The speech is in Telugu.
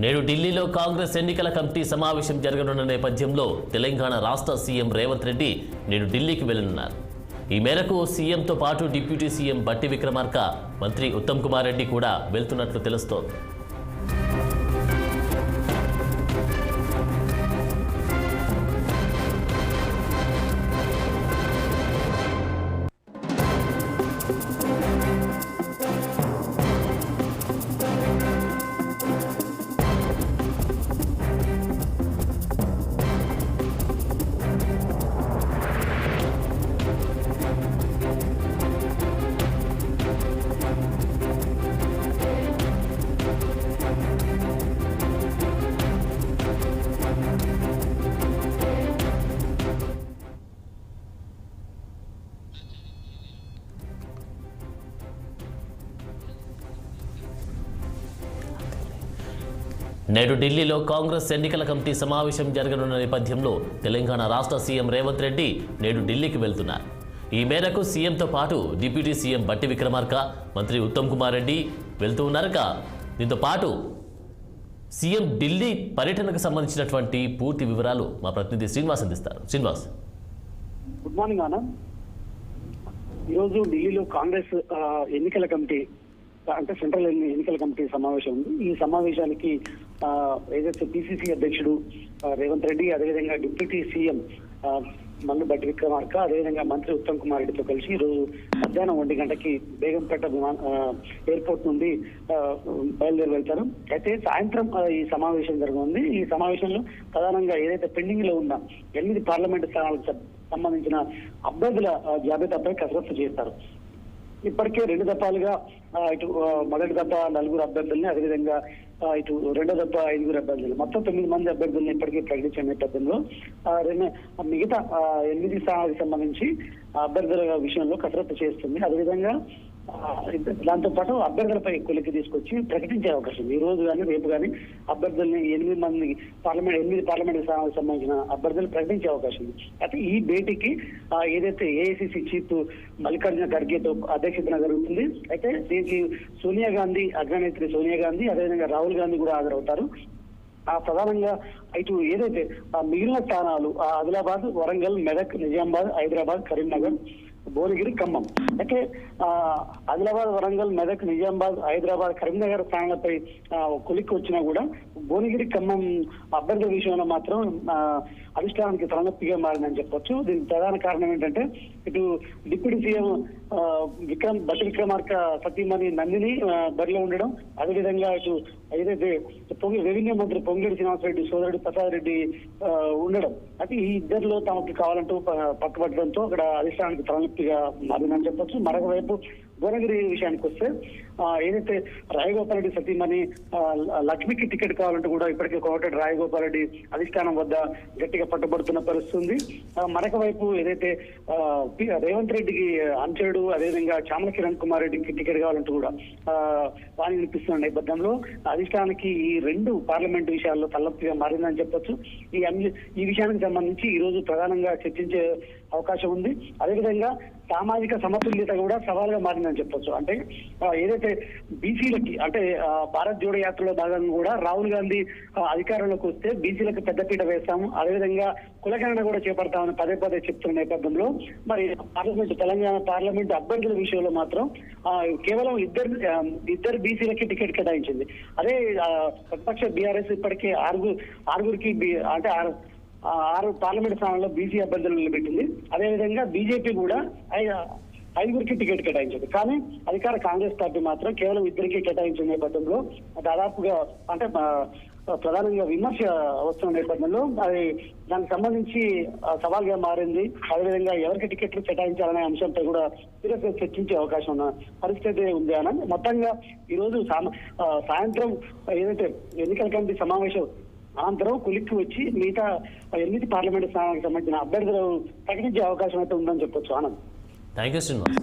నేడు ఢిల్లీలో కాంగ్రెస్ ఎన్నికల కమిటీ సమావేశం జరగనున్న నేపథ్యంలో తెలంగాణ రాష్ట్ర సీఎం రేవంత్ రెడ్డి నేడు ఢిల్లీకి వెళ్లనున్నారు. ఈ మేరకు సీఎంతో పాటు డిప్యూటీ సీఎం బట్టి విక్రమార్క, మంత్రి ఉత్తమ్ కుమార్ రెడ్డి కూడా వెళ్తున్నట్లు తెలుస్తోంది. నేడు ఢిల్లీలో కాంగ్రెస్ ఎన్నికల కమిటీ సమావేశం జరగనున్న నేపథ్యంలో తెలంగాణ రాష్ట్ర సీఎం రేవంత్ రెడ్డి నేడు ఢిల్లీకి వెళ్తున్నారు. ఈ మేరకు సీఎంతో పాటు డిప్యూటీ సీఎం బట్టి విక్రమార్క, మంత్రి ఉత్తమ్ కుమార్ రెడ్డి వెళ్తూ ఉన్నారక. దీంతో పాటు సీఎం ఢిల్లీ పర్యటనకు సంబంధించినటువంటి పూర్తి వివరాలు మా ప్రతినిధి శ్రీనివాస్ అందిస్తారు. శ్రీనివాస్, గుడ్ మార్నింగ్ అన్న. ఈరోజు ఢిల్లీలో కాంగ్రెస్ ఎన్నికల కమిటీ అంటే సెంట్రల్ ఎన్నికల కమిటీ సమావేశం ఉంది. ఈ సమావేశానికి ఏదైతే పిసిసి అధ్యక్షుడు రేవంత్ రెడ్డి, అదేవిధంగా డిప్యూటీ సీఎం మల్లు బట్టి విక్రమార్క, అదేవిధంగా మంత్రి ఉత్తమ్ కుమార్ రెడ్డితో కలిసి ఈరోజు మధ్యాహ్నం 1 గంటకి బేగంపేట ఎయిర్పోర్ట్ నుండి బయలుదేరి వెళ్తారు. అయితే సాయంత్రం ఈ సమావేశం జరగనుంది. ఈ సమావేశంలో ప్రధానంగా ఏదైతే పెండింగ్ లో ఉన్న 8 పార్లమెంటు స్థానాలకు సంబంధించిన అభ్యర్థుల జాబితాపై కసరత్తు చేస్తారు. ఇప్పటికే 2 దఫాలుగా ఇటు మొదటి దఫా 4 అభ్యర్థుల్ని, అదేవిధంగా ఇటు రెండో దఫా 5 అభ్యర్థులు, మొత్తం 9 మంది అభ్యర్థుల్ని ఇప్పటికే ప్రకటించిన నేపథ్యంలో మిగతా 8 స్థానాలకు సంబంధించి అభ్యర్థుల విషయంలో కసరత్తు చేస్తుంది. అదేవిధంగా దాంతో పాటు అభ్యర్థులపై కొలిక్కి తీసుకొచ్చి ప్రకటించే అవకాశం ఉంది. ఈ రోజు కానీ రేపు కానీ అభ్యర్థుల్ని 8 పార్లమెంట్ స్థానాలకు సంబంధించిన అభ్యర్థులు ప్రకటించే అవకాశం ఉంది. అయితే ఈ భేటీకి ఏదైతే ఏఐసిసి చీఫ్ మల్లికార్జున ఖర్గేతో అధ్యక్షతన జరుగుతుంది. అయితే దీనికి సోనియా గాంధీ, అగ్రనేత్రి సోనియా గాంధీ, అదేవిధంగా రాహుల్ గాంధీ కూడా హాజరవుతారు. ప్రధానంగా ఇటు ఏదైతే మిగిలిన స్థానాలు ఆదిలాబాద్, వరంగల్, మెదక్, నిజామాబాద్, హైదరాబాద్, కరీంనగర్, భువనగిరి, ఖమ్మం. అయితే ఆదిలాబాద్, వరంగల్, మెదక్, నిజామాబాద్, హైదరాబాద్, కరీంనగర్ స్థానాలపై కొలిక్కి వచ్చినా కూడా భువనగిరి, ఖమ్మం అభ్యర్థుల విషయంలో మాత్రం అధిష్టానానికి తలనొప్పిగా మారిందని చెప్పొచ్చు. దీనికి ప్రధాన కారణం ఏంటంటే ఇటు డిప్యూటీ సీఎం బట్టి విక్రమార్క సతీమణి నందిని బరిలో ఉండడం, అదేవిధంగా ఇటు ఏదైతే రెవెన్యూ మంత్రి పొంగిరెడ్డి శ్రీనివాసరెడ్డి సోదరుడు ప్రసాద్ రెడ్డి ఉండడం, అయితే ఈ ఇద్దరిలో తమకు కావాలంటూ పట్టుబట్టడంతో అక్కడ అధిష్టానానికి తలనొప్పిగా మారిందని చెప్పొచ్చు. మరొక వైపు భువనగిరి విషయానికి వస్తే ఏదైతే రాయగోపాల్ రెడ్డి సతీమణి లక్ష్మికి టికెట్ కావాలంటూ కూడా ఇప్పటికే కోటెడ్ రాయగోపాల్ రెడ్డి అధిష్టానం వద్ద గట్టిగా పట్టుబడుతున్న పరిస్థితుంది. మరొక వైపు ఏదైతే రేవంత్ రెడ్డికి అంచెడు, అదేవిధంగా చామల కిరణ్ కుమార్ రెడ్డికి టికెట్ కావాలంటూ కూడా వాణి వినిపిస్తున్న నేపథ్యంలో అధిష్టానానికి ఈ 2 పార్లమెంటు విషయాల్లో తలనొప్పిగా మారిందని చెప్పొచ్చు. ఈ విషయానికి సంబంధించి ఈ రోజు ప్రధానంగా చర్చించే అవకాశం ఉంది. అదేవిధంగా సామాజిక సమతుల్యత కూడా సవాల్గా మారిందని చెప్పొచ్చు. అంటే ఏదైతే బీసీలకి అంటే భారత్ జోడో యాత్రలో భాగంగా కూడా రాహుల్ గాంధీ అధికారంలోకి వస్తే బీసీలకు పెద్దపీట వేస్తాము, అదేవిధంగా కులగణన కూడా చేపడతామని పదే చెప్తున్న నేపథ్యంలో మరి తెలంగాణ పార్లమెంట్ అభ్యర్థుల విషయంలో మాత్రం కేవలం ఇద్దరు బీసీలకి టికెట్ కేటాయించింది. అదే ప్రతిపక్ష బీఆర్ఎస్ ఇప్పటికే ఆరుగురికి అంటే 6 పార్లమెంట్ స్థానాల్లో బీసీ అభ్యర్థులు నిలబెట్టింది. అదేవిధంగా బీజేపీ కూడా 5గురికి టికెట్ కేటాయించింది. కానీ అధికార కాంగ్రెస్ పార్టీ మాత్రం కేవలం 2కి కేటాయించిన నేపథ్యంలో దాదాపుగా అంటే ప్రధానంగా విమర్శ వస్తున్న నేపథ్యంలో అది దానికి సంబంధించి సవాల్గా మారింది. అదేవిధంగా ఎవరికి టికెట్లు కేటాయించాలనే అంశంపై కూడా సీరియస్గా చర్చించే అవకాశం ఉన్న పరిస్థితి ఉంది అని మొత్తంగా ఈరోజు సాయంత్రం ఏదైతే ఎన్నికల కమిటీ సమావేశం అనంతరం కొలిక్కి వచ్చి మిగతా 8 పార్లమెంటు స్థానాలకు సంబంధించిన అభ్యర్థులు ప్రకటించే అవకాశం అయితే ఉందని చెప్పొచ్చు. Anand, thank you Srinivas.